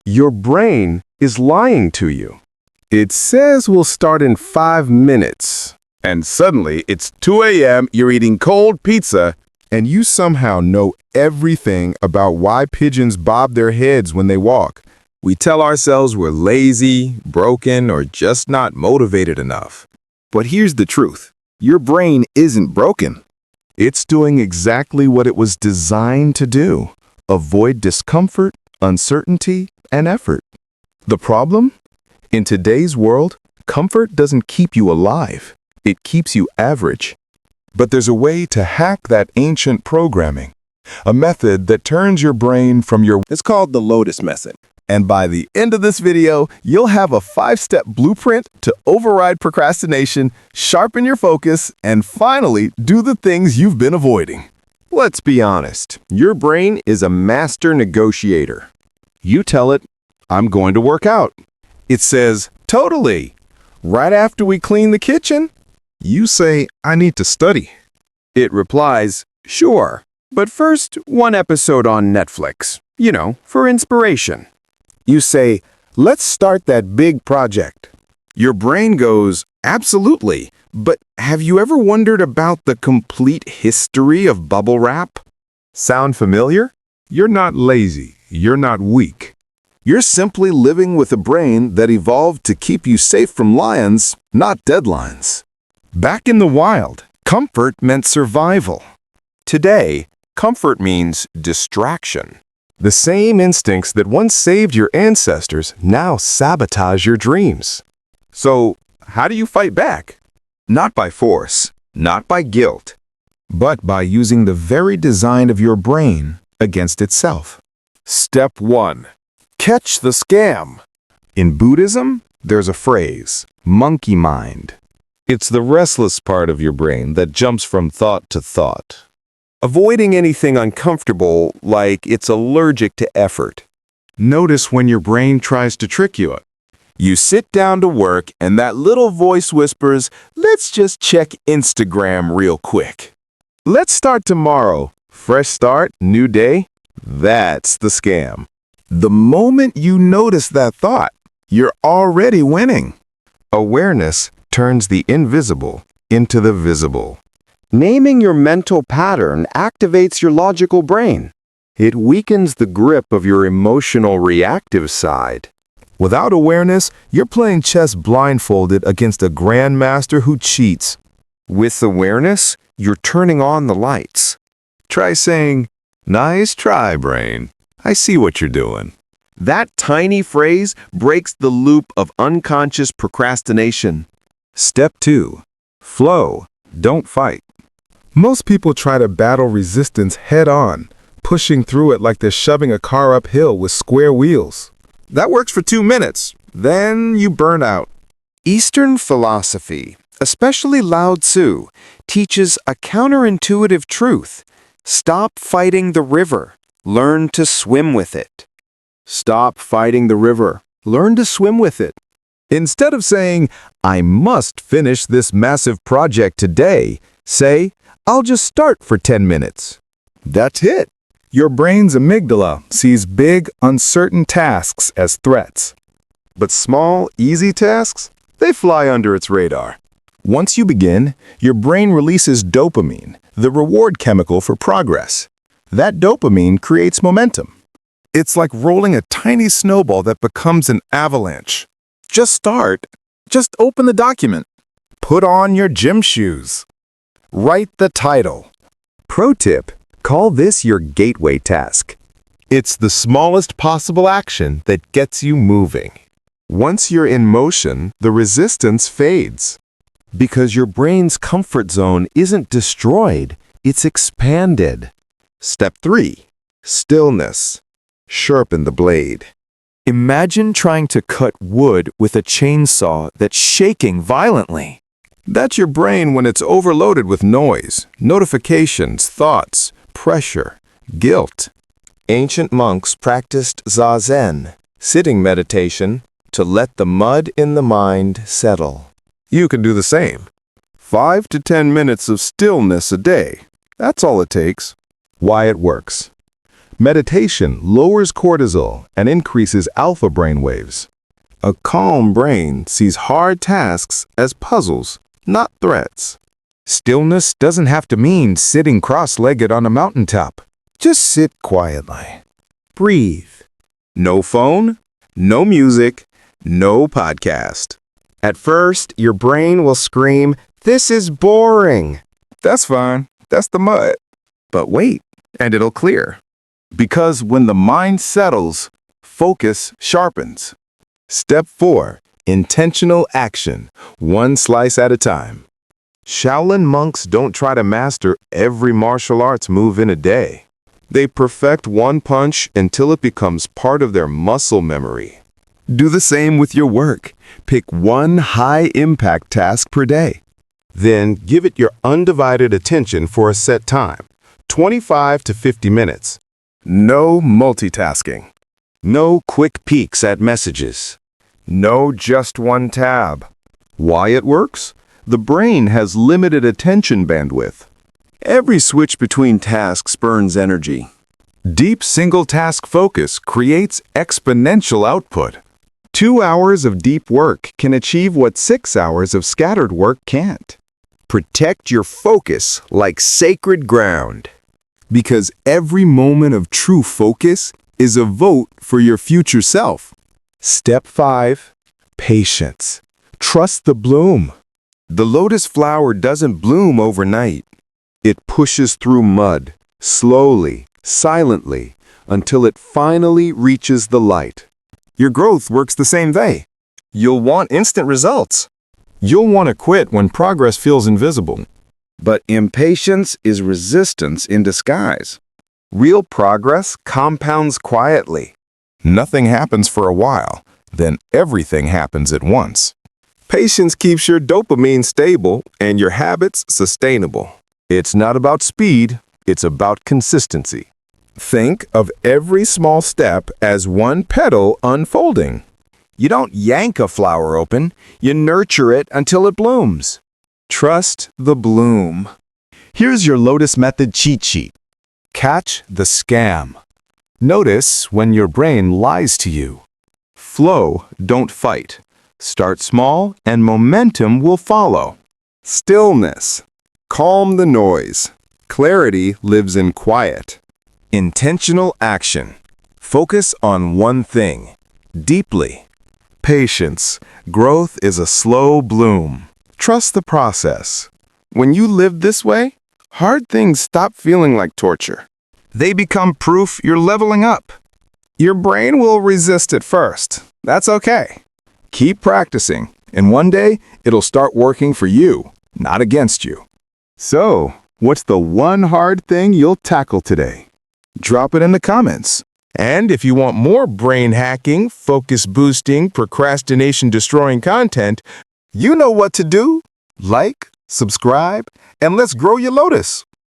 Your brain is lying to you. It says we'll start in 5 minutes. And suddenly, it's 2 a.m., you're eating cold pizza, And you somehow know everything about why pigeons bob their heads when they walk. We tell ourselves we're lazy, broken, or just not motivated enough. But here's the truth. Your brain isn't broken. It's doing exactly what it was designed to do. Avoid discomfort, uncertainty, and effort. The problem? In today's world, comfort doesn't keep you alive. It keeps you average. But there's a way to hack that ancient programming. A method that turns your brain from your... It's called the Lotus Method. And by the end of this video, you'll have a 5-step blueprint to override procrastination, sharpen your focus, and finally do the things you've been avoiding. Let's be honest. Your brain is a master negotiator. You tell it, I'm going to work out. It says, totally. Right after we clean the kitchen, You say, I need to study. It replies, sure, but first, one episode on Netflix, for inspiration. you say, let's start that big project. Your brain goes, absolutely, but have you ever wondered about the complete history of bubble wrap? Sound familiar? You're not lazy. You're not weak. You're simply living with a brain that evolved to keep you safe from lions, not deadlines. Back in the wild, comfort meant survival. Today, comfort means distraction. The same instincts that once saved your ancestors now sabotage your dreams. So, how do you fight back? Not by force, not by guilt. But by using the very design of your brain against itself. Step 1. Catch the scam. In Buddhism, there's a phrase, monkey mind. It's the restless part of your brain that jumps from thought to thought. Avoiding anything uncomfortable like it's allergic to effort. Notice when your brain tries to trick you. You sit down to work and that little voice whispers, let's just check Instagram real quick. Let's start tomorrow. Fresh start, new day. That's the scam. The moment you notice that thought, you're already winning. Awareness turns the invisible into the visible. Naming your mental pattern activates your logical brain. It weakens the grip of your emotional reactive side. Without awareness, you're playing chess blindfolded against a grandmaster who cheats. With awareness, you're turning on the lights. Try saying, nice try, brain. I see what you're doing. That tiny phrase breaks the loop of unconscious procrastination. Step 2. Flow, don't fight. Most people try to battle resistance head-on, pushing through it like they're shoving a car uphill with square wheels. That works for 2 minutes. Then you burn out. Eastern philosophy, especially Lao Tzu, teaches a counterintuitive truth. Stop fighting the river. Learn to swim with it. Stop fighting the river. Learn to swim with it. Instead of saying, I must finish this massive project today, say, I'll just start for 10 minutes. That's it. Your brain's amygdala sees big, uncertain tasks as threats. But small, easy tasks, they fly under its radar. Once you begin, your brain releases dopamine, the reward chemical for progress. That dopamine creates momentum. It's like rolling a tiny snowball that becomes an avalanche. Just start. Just open the document. Put on your gym shoes. Write the title. Pro tip, call this your gateway task. It's the smallest possible action that gets you moving. Once you're in motion, the resistance fades. Because your brain's comfort zone isn't destroyed, it's expanded. Step 3. Stillness. Sharpen the blade. Imagine trying to cut wood with a chainsaw that's shaking violently. That's your brain when it's overloaded with noise, notifications, thoughts, pressure, guilt. Ancient monks practiced zazen, sitting meditation, to let the mud in the mind settle. You can do the same. 5 to 10 minutes of stillness a day. That's all it takes. Why it works. Meditation lowers cortisol and increases alpha brainwaves. A calm brain sees hard tasks as puzzles, not threats. Stillness doesn't have to mean sitting cross-legged on a mountaintop. Just sit quietly. Breathe. No phone, no music, no podcast. At first, your brain will scream, "This is boring." That's fine. That's the mud. But wait, and it'll clear. Because when the mind settles, focus sharpens. Step 4. Intentional action, one slice at a time. Shaolin monks don't try to master every martial arts move in a day. They perfect one punch until it becomes part of their muscle memory. Do the same with your work. Pick one high-impact task per day. Then give it your undivided attention for a set time, 25 to 50 minutes. No multitasking. No quick peeks at messages. No just one tab. Why it works? The brain has limited attention bandwidth. Every switch between tasks burns energy. Deep single-task focus creates exponential output. 2 hours of deep work can achieve what 6 hours of scattered work can't. Protect your focus like sacred ground. Because every moment of true focus is a vote for your future self. Step 5. Patience. Trust the bloom. The lotus flower doesn't bloom overnight. It pushes through mud, slowly, silently, until it finally reaches the light. Your growth works the same way. You'll want instant results. You'll want to quit when progress feels invisible. But impatience is resistance in disguise. Real progress compounds quietly. Nothing happens for a while, then everything happens at once. Patience keeps your dopamine stable and your habits sustainable. It's not about speed, it's about consistency. Think of every small step as one petal unfolding. You don't yank a flower open, you nurture it until it blooms. Trust the bloom. Here's your Lotus Method cheat sheet. Catch the scam. Notice when your brain lies to you. Flow, don't fight. Start small and momentum will follow. Stillness. Calm the noise. Clarity lives in quiet. Intentional action. Focus on one thing. Deeply. Patience. Growth is a slow bloom. Trust the process. When you live this way, hard things stop feeling like torture. They become proof you're leveling up. Your brain will resist at first. That's okay. Keep practicing, and one day it'll start working for you, not against you. So, what's the one hard thing you'll tackle today? Drop it in the comments. And if you want more brain hacking, focus boosting, procrastination destroying content, you know what to do. Like, subscribe, and let's grow your Lotus.